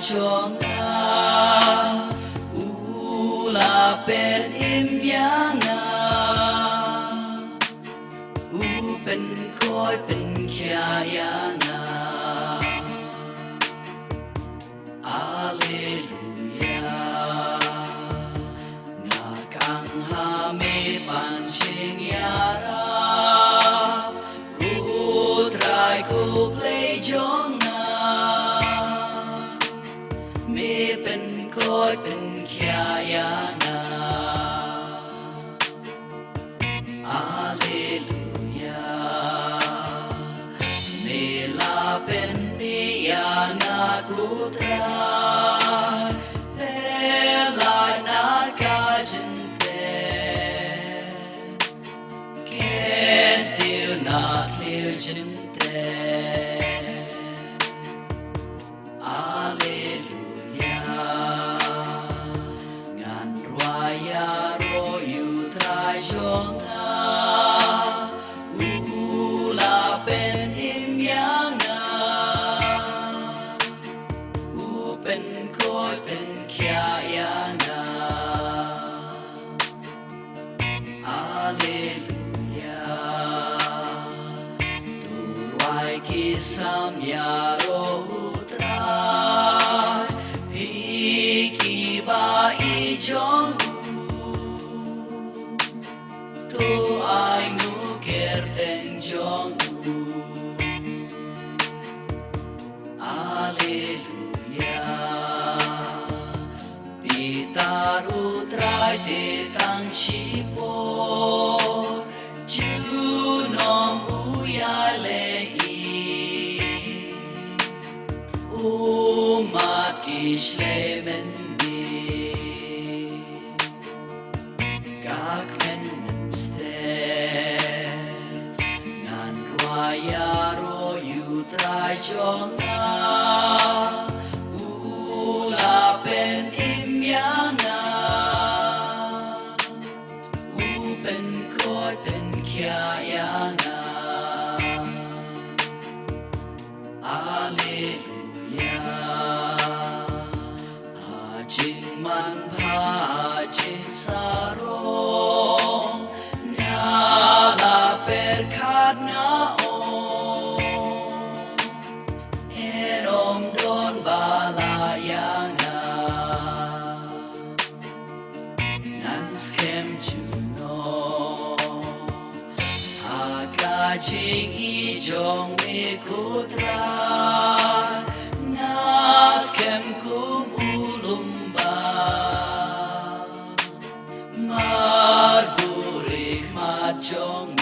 chong na ula pen im yang na pen khoi pen kya yang na Alleluia na kang ha me pan ching ya ra ku trai ku play chong na me pen khoi pen kya yang na Alleluia me la pen ni ya na ku trai ve la na ka jin te ken tiu na tiu jin te Alleluia ngan roya ro yu trai chong ula pen im yang na pen khoi pen kya yang na Alleluia tu wai ki sam ya ro trai pi ki ba i chong tu ai ngu ker ten chong Alleluia Pitaru trai te tang shi po chu nom u ya le i u ma ki shle men di gak men ste ngan roya ro yu trai chong na ula pen im yang na pen khoi pen kya yang na Alleluia a jing man pha jin sa ro na la per khat na o enom don ba la yang na nan skem chu no a ka ching i jong me ku tra na skem kum ulum ba mar burik ma jong